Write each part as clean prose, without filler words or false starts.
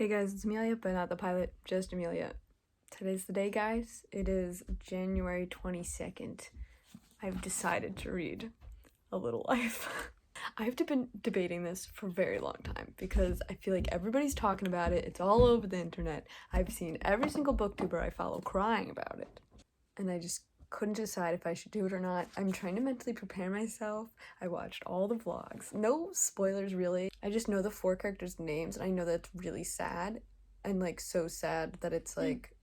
Hey guys, it's Amelia, but not the pilot, just Amelia. Today's the day, guys. It is January 22nd. I've decided to read A Little Life. I've been debating this for a very long time because I feel like everybody's talking about it. It's all over the internet. I've seen every single booktuber I follow crying about it. And I just couldn't decide if I should do it or not. I'm trying to mentally prepare myself. I watched all the vlogs. No spoilers, really. I just know the four characters' names, and I know that it's really sad. And, like, so sad that it's, like,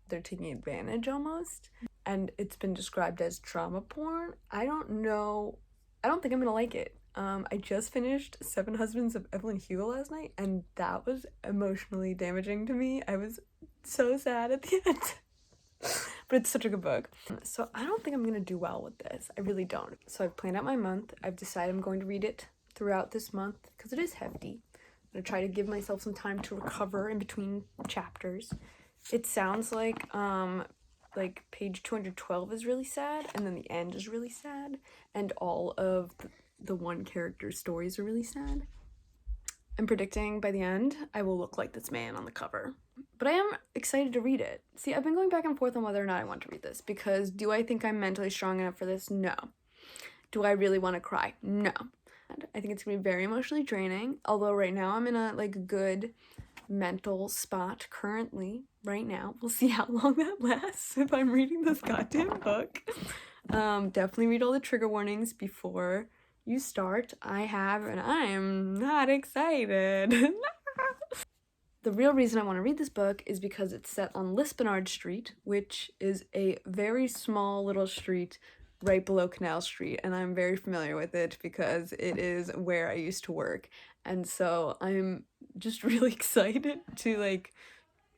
they're taking advantage almost. And it's been described as trauma porn. I don't know. I don't think I'm gonna like it. I just finished 7 Husbands of Evelyn Hugo last night, and that was emotionally damaging to me. I was so sad at the end. But it's such a good book. So I don't think I'm gonna do well with this. I really don't. So I've planned out my month. I've decided I'm going to read it throughout this month because it is hefty. I'm gonna try to give myself some time to recover in between chapters. It sounds like page 212 is really sad, and then the end is really sad, and all of the one character's stories are really sad. I'm predicting by the end, I will look like this man on the cover. But I am excited to read it. See, I've been going back and forth on whether or not I want to read this, because do I think I'm mentally strong enough for this? No. Do I really want to cry? No. I think it's going to be very emotionally draining, although right now I'm in a, good mental spot currently, right now. We'll see how long that lasts if I'm reading this goddamn book. Definitely read all the trigger warnings before you start. I have, and I am not excited. The real reason I want to read this book is because it's set on Lispenard Street, which is a very small little street right below Canal Street, and I'm very familiar with it because it is where I used to work. And so I'm just really excited to,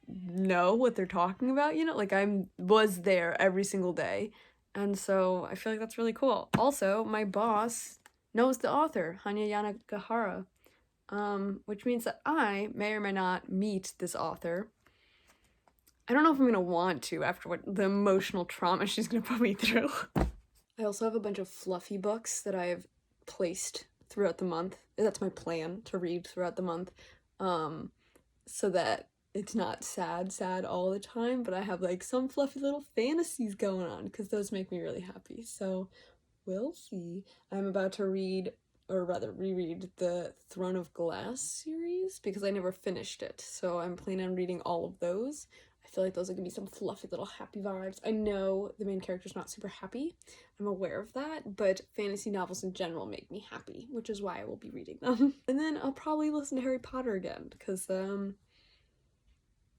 know what they're talking about, I was there every single day. And so I feel like that's really cool. Also, my boss knows the author, Hanya Yanagihara, which means that I may or may not meet this author. I don't know if I'm gonna want to after what the emotional trauma she's gonna put me through. I also have a bunch of fluffy books that I have placed throughout the month. That's my plan, to read throughout the month, so that it's not sad all the time, but I have some fluffy little fantasies going on because those make me really happy. So we'll see. I'm about to read, or rather reread, the Throne of Glass series because I never finished it. So I'm planning on reading all of those. I feel like those are gonna be some fluffy little happy vibes. I know the main character's not super happy. I'm aware of that, but fantasy novels in general make me happy, which is why I will be reading them. And then I'll probably listen to Harry Potter again because,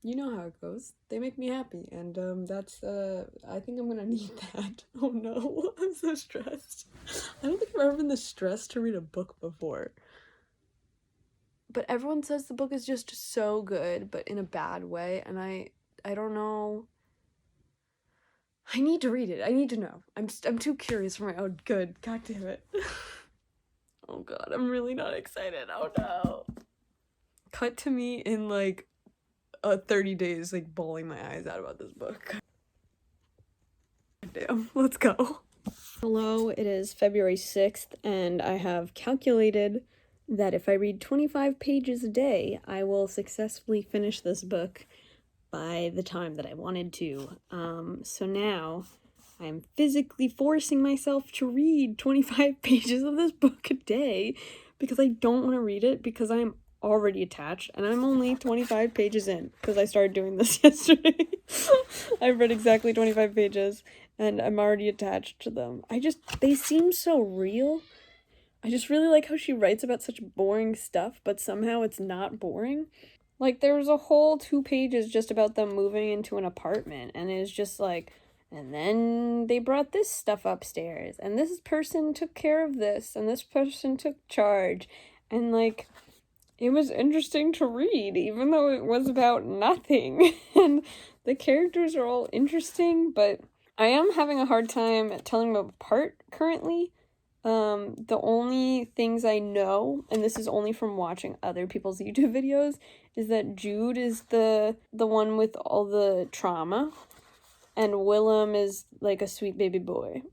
you know how it goes. They make me happy, and that's I think I'm gonna need that. Oh no, I'm so stressed. I don't think I've ever been this stressed to read a book before. But everyone says the book is just so good, but in a bad way, and I don't know. I need to read it. I need to know. I'm too curious for my own good. God damn it. Oh god, I'm really not excited. Oh no. Cut to me in 30 days, bawling my eyes out about this book. Damn, let's go. Hello, it is February 6th, and I have calculated that if I read 25 pages a day, I will successfully finish this book by the time that I wanted to. So now I'm physically forcing myself to read 25 pages of this book a day because I don't want to read it because I'm already attached, and I'm only 25 pages in because I started doing this yesterday. I've read exactly 25 pages and I'm already attached to them. They seem so real. I just really like how she writes about such boring stuff, but somehow it's not boring. There was a whole 2 pages just about them moving into an apartment, and it's just and then they brought this stuff upstairs, and this person took care of this, and this person took charge, and it was interesting to read, even though it was about nothing. And the characters are all interesting, but I am having a hard time telling them apart currently. The only things I know, and this is only from watching other people's YouTube videos, is that Jude is the one with all the trauma, and Willem is a sweet baby boy.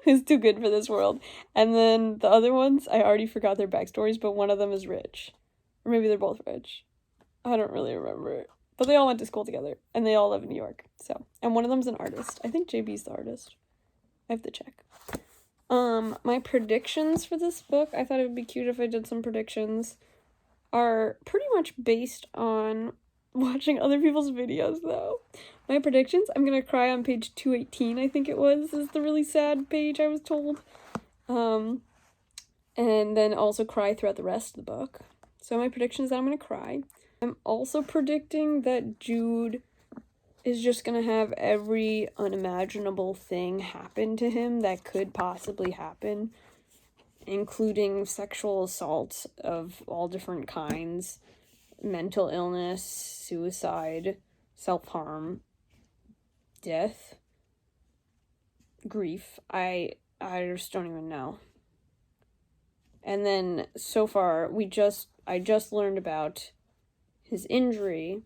Who's too good for this world. And then the other ones, I already forgot their backstories, but one of them is rich. Or maybe they're both rich. I don't really remember. But they all went to school together, and they all live in New York. So, and one of them's an artist. I think JB's the artist. I have to check. My predictions for this book, I thought it would be cute if I did some predictions, are pretty much based on watching other people's videos, though. My predictions, I'm gonna cry on page 218, I think it was, is the really sad page I was told. And then also cry throughout the rest of the book. So my prediction is that I'm gonna cry. I'm also predicting that Jude is just gonna have every unimaginable thing happen to him that could possibly happen, including sexual assault of all different kinds, mental illness, suicide, self-harm, death, grief. I just don't even know. And then so far I just learned about his injury,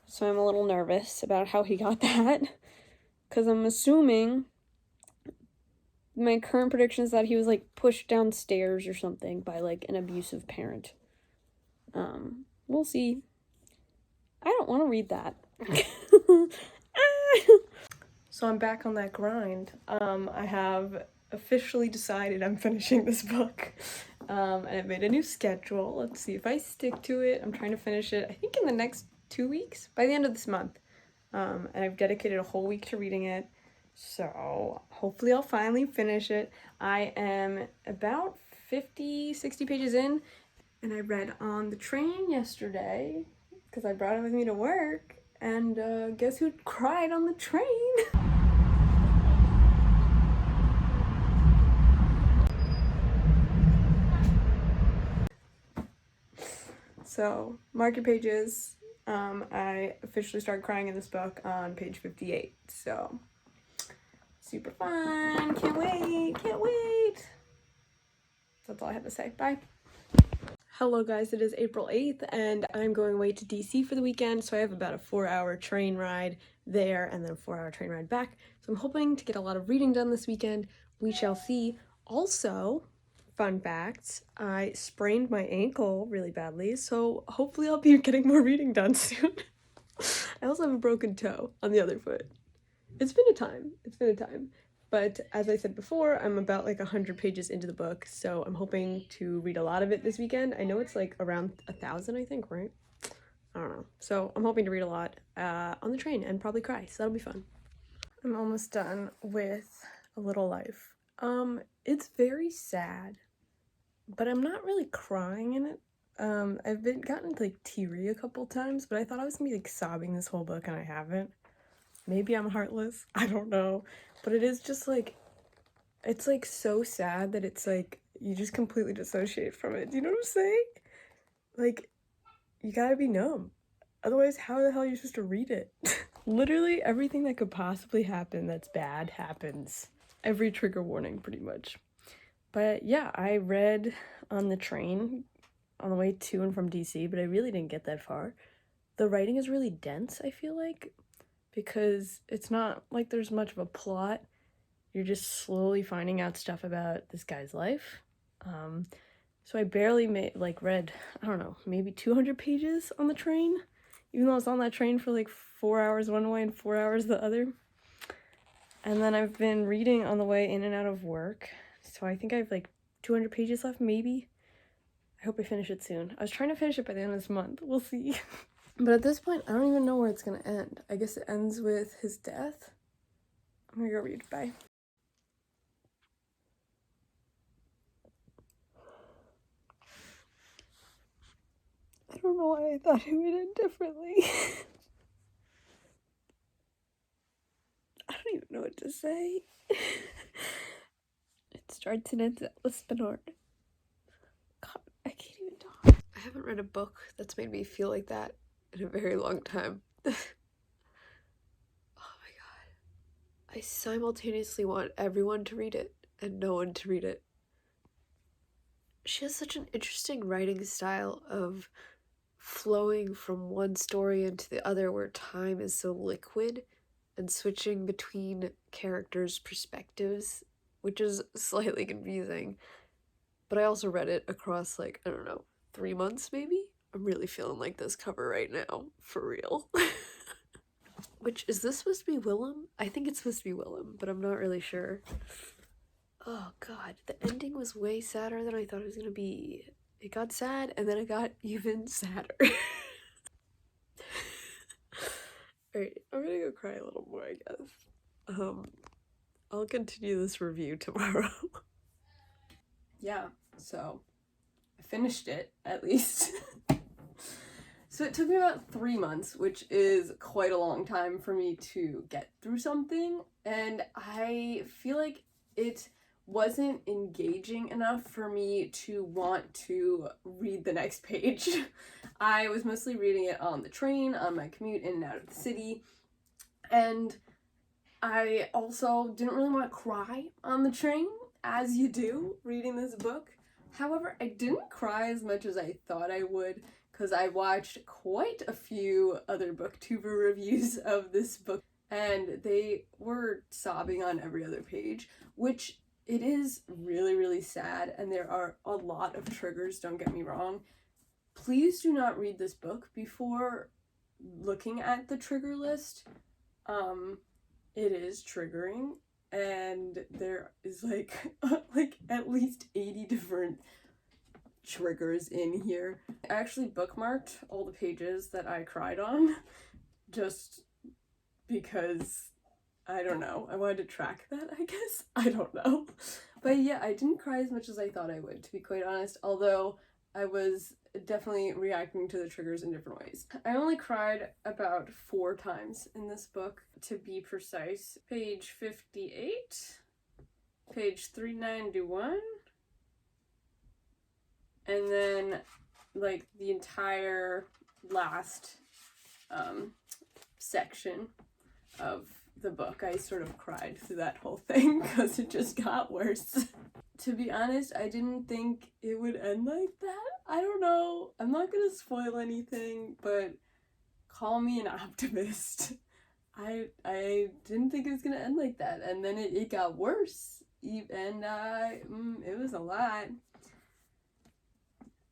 so I'm a little nervous about how he got that, because I'm assuming my current prediction is that he was like pushed downstairs or something by like an abusive parent. We'll see. I don't want to read that. So I'm back on that grind. I have officially decided I'm finishing this book. And I've made a new schedule. Let's see if I stick to it. I'm trying to finish it, I think, in the next 2 weeks, by the end of this month. And I've dedicated a whole week to reading it. So hopefully I'll finally finish it. I am about 60 pages in, and I read on the train yesterday because I brought it with me to work, and guess who cried on the train? So, mark your pages. I officially started crying in this book on page 58, so super fun. Can't wait. That's all I have to say. Bye. Hello guys, it is April 8th and I'm going away to DC for the weekend, so I have about a 4-hour train ride there and then a 4-hour train ride back. So I'm hoping to get a lot of reading done this weekend. We shall see. Also, fun fact, I sprained my ankle really badly, so hopefully I'll be getting more reading done soon. I also have a broken toe on the other foot. It's been a time. But as I said before, I'm about like 100 pages into the book, so I'm hoping to read a lot of it this weekend. I know it's like around 1,000, I think, right? I don't know. So I'm hoping to read a lot on the train and probably cry, so that'll be fun. I'm almost done with A Little Life. It's very sad, but I'm not really crying in it. I've gotten like teary a couple times, but I thought I was gonna be like sobbing this whole book and I haven't. Maybe I'm heartless, I don't know, but it is just like, it's like so sad that it's like, you just completely dissociate from it, do you know what I'm saying? Like, you gotta be numb, otherwise how the hell are you supposed to read it? Literally everything that could possibly happen that's bad happens. Every trigger warning, pretty much. But yeah, I read on the train on the way to and from DC, but I really didn't get that far. The writing is really dense, I feel like, because it's not like there's much of a plot. You're just slowly finding out stuff about this guy's life. So I barely read, I don't know, maybe 200 pages on the train, even though I was on that train for like 4 hours one way and 4 hours the other. And then I've been reading on the way in and out of work, so I think I have like 200 pages left, maybe. I hope I finish it soon. I was trying to finish it by the end of this month. We'll see. But at this point, I don't even know where it's gonna end. I guess it ends with his death. I'm gonna go read. Bye. I don't know why I thought it would end differently. I don't even know what to say. It starts and ends at Lispinord. God, I can't even talk. I haven't read a book that's made me feel like that in a very long time. Oh my god. I simultaneously want everyone to read it and no one to read it. She has such an interesting writing style of flowing from one story into the other where time is so liquid and switching between characters' perspectives, which is slightly confusing. But I also read it across, like, I don't know, 3 months maybe? I'm really feeling like this cover right now, for real. Which, is this supposed to be Willem? I think it's supposed to be Willem, but I'm not really sure. Oh god, the ending was way sadder than I thought it was gonna be. It got sad, and then it got even sadder. Alright, I'm gonna go cry a little more, I guess. I'll continue this review tomorrow. Yeah, so I finished it, at least. So it took me about 3 months, which is quite a long time for me to get through something, and I feel like it wasn't engaging enough for me to want to read the next page. I was mostly reading it on the train, on my commute in and out of the city, and I also didn't really want to cry on the train, as you do reading this book. However, I didn't cry as much as I thought I would, because I watched quite a few other booktuber reviews of this book, and they were sobbing on every other page, which it is really, really sad, and there are a lot of triggers, don't get me wrong. Please do not read this book before looking at the trigger list. It is triggering, and there is like at least 80 different triggers in here. I actually bookmarked all the pages that I cried on, just because, I don't know, I wanted to track that, I guess? I don't know. But yeah, I didn't cry as much as I thought I would, to be quite honest, although I was definitely reacting to the triggers in different ways. I only cried about 4 times in this book, to be precise. Page 58, page 391, and then like the entire last section of the book. I sort of cried through that whole thing because it just got worse. To be honest, I didn't think it would end like that. I don't know. I'm not gonna spoil anything, but call me an optimist. I didn't think it was gonna end like that, and then it got worse, and it was a lot.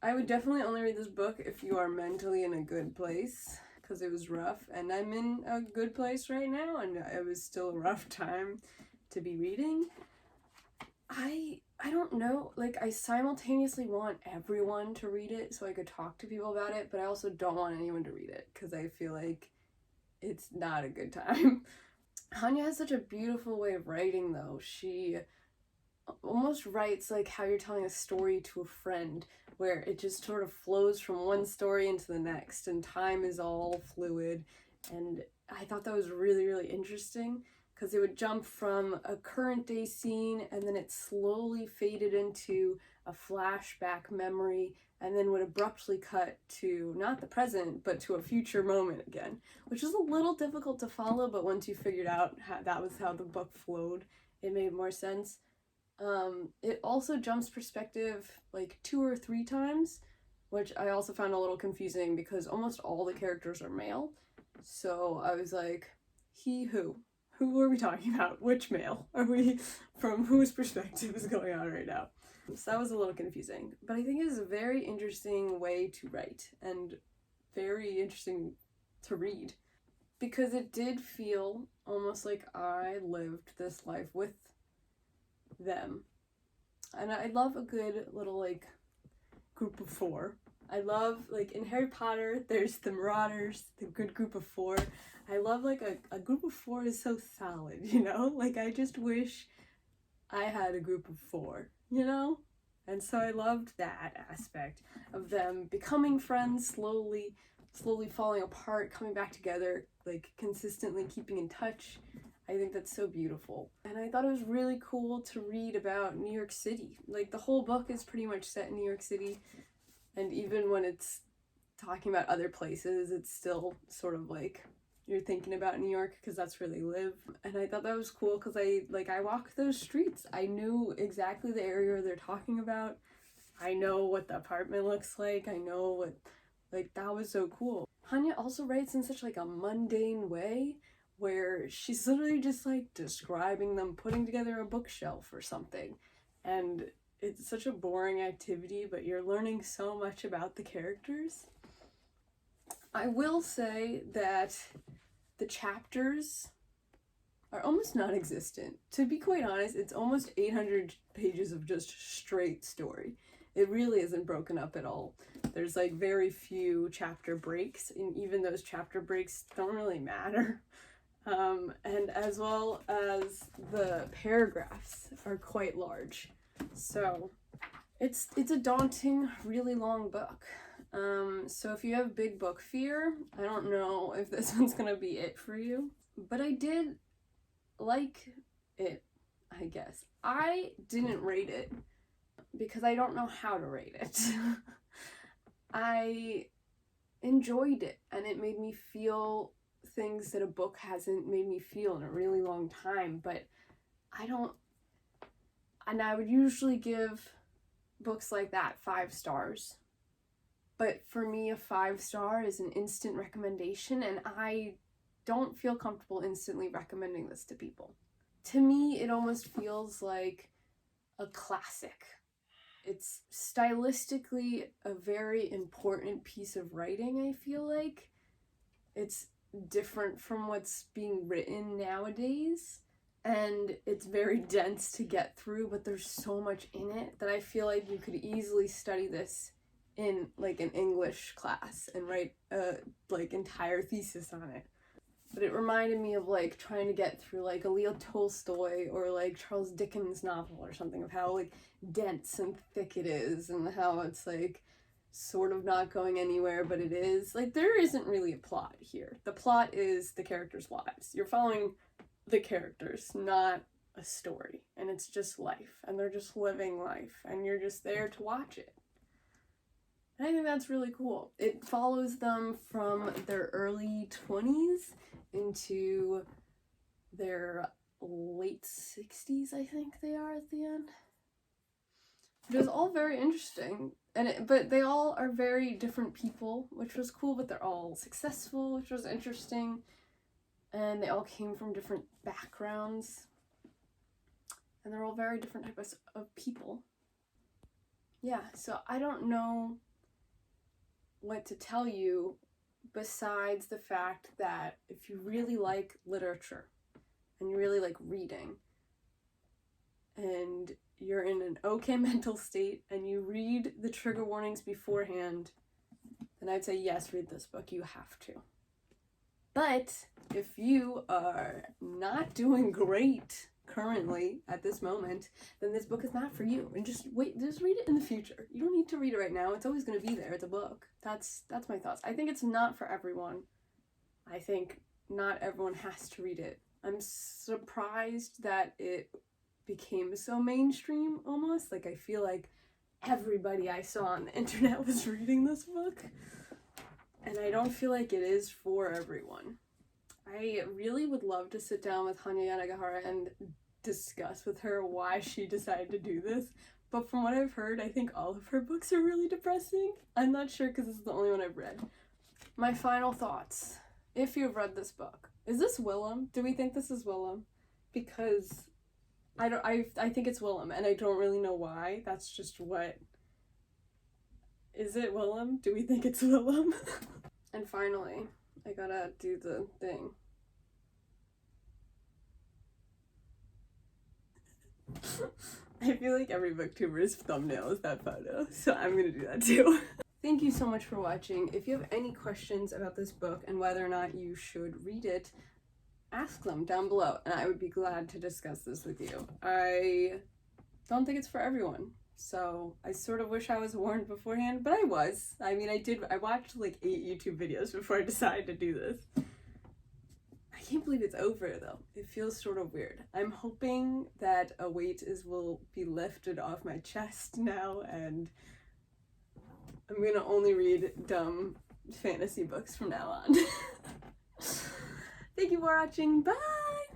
I would definitely only read this book if you are mentally in a good place, because it was rough, and I'm in a good place right now, and it was still a rough time to be reading. I don't know, like, I simultaneously want everyone to read it so I could talk to people about it, but I also don't want anyone to read it, because I feel like it's not a good time. Hanya has such a beautiful way of writing, though. She almost writes like how you're telling a story to a friend, where it just sort of flows from one story into the next, and time is all fluid, and I thought that was really, really interesting, because it would jump from a current day scene, and then it slowly faded into a flashback memory, and then would abruptly cut to not the present, but to a future moment again, which was a little difficult to follow, but once you figured out how that was how the book flowed, it made more sense. It also jumps perspective like 2 or 3 times, which I also found a little confusing because almost all the characters are male. So I was like, he, who? Who are we talking about? Which male are we, from whose perspective is going on right now? So that was a little confusing, but I think it is a very interesting way to write and very interesting to read, because it did feel almost like I lived this life with them. And I love a good little like group of 4. I love, like, in Harry Potter there's the Marauders, the good group of 4. I love like a group of 4 is so solid, you know? Like, I just wish I had a group of 4, you know? And so I loved that aspect of them becoming friends, slowly falling apart, coming back together, like consistently keeping in touch. I think that's so beautiful. And I thought it was really cool to read about New York City. Like, the whole book is pretty much set in New York City, and even when it's talking about other places, it's still sort of like you're thinking about New York, because that's where they live. And I thought that was cool because I walked those streets. I knew exactly the area they're talking about. I know what the apartment looks like. I know what, like, that was so cool. Hanya also writes in such like a mundane way, where she's literally just like describing them putting together a bookshelf or something, and it's such a boring activity, but you're learning so much about the characters. I will say that the chapters are almost non-existent. To be quite honest, it's almost 800 pages of just straight story. It really isn't broken up at all. There's like very few chapter breaks, and even those chapter breaks don't really matter. And as well as the paragraphs are quite large. So it's a daunting, really long book. So if you have big book fear, I don't know if this one's gonna be it for you. But I did like it, I guess. I didn't rate it because I don't know how to rate it. I enjoyed it, and it made me feel things that a book hasn't made me feel in a really long time, but I would usually give books like that 5 stars. But for me, a 5-star is an instant recommendation, and I don't feel comfortable instantly recommending this to people. To me, it almost feels like a classic. It's stylistically a very important piece of writing, I feel like. It's different from what's being written nowadays, and it's very dense to get through, but there's so much in it that I feel like you could easily study this in like an English class and write a like entire thesis on it. But it reminded me of like trying to get through like a Leo Tolstoy or like Charles Dickens novel or something, of how like dense and thick it is, and how it's like sort of not going anywhere, but it is. Like, there isn't really a plot here. The plot is the characters' lives. You're following the characters, not a story. And it's just life, and they're just living life, and you're just there to watch it. And I think that's really cool. It follows them from their early 20s into their late 60s, I think they are at the end. It was all very interesting, but they all are very different people, which was cool, but they're all successful, which was interesting, and they all came from different backgrounds, and they're all very different types of people. Yeah, so I don't know what to tell you besides the fact that if you really like literature and you really like reading and you're in an okay mental state and you read the trigger warnings beforehand, then I'd say yes, read this book. You have to. But if you are not doing great currently at this moment, then this book is not for you, and just read it in the future. You don't need to read it right now. It's always going to be there. It's a book. That's my thoughts. I think it's not for everyone. I think not everyone has to read it. I'm surprised that it became so mainstream almost. Like, I feel like everybody I saw on the internet was reading this book, and I don't feel like it is for everyone. I really would love to sit down with Hanya Yanagihara and discuss with her why she decided to do this, but from what I've heard, I think all of her books are really depressing. I'm not sure because this is the only one I've read. My final thoughts. If you've read this book, is this Willem? Do we think this is Willem? Because I think it's Willem, and I don't really know why. That's just what... Is it Willem? Do we think it's Willem? And finally, I gotta do the thing. I feel like every booktuber's thumbnail is that photo, so I'm gonna do that too. Thank you so much for watching. If you have any questions about this book and whether or not you should read it, ask them down below, and I would be glad to discuss this with you. I don't think it's for everyone, so I sort of wish I was warned beforehand, but I was. I mean, I watched like 8 YouTube videos before I decided to do this. I can't believe it's over though. It feels sort of weird. I'm hoping that a weight will be lifted off my chest now, and I'm gonna only read dumb fantasy books from now on. Thank you for watching. Bye!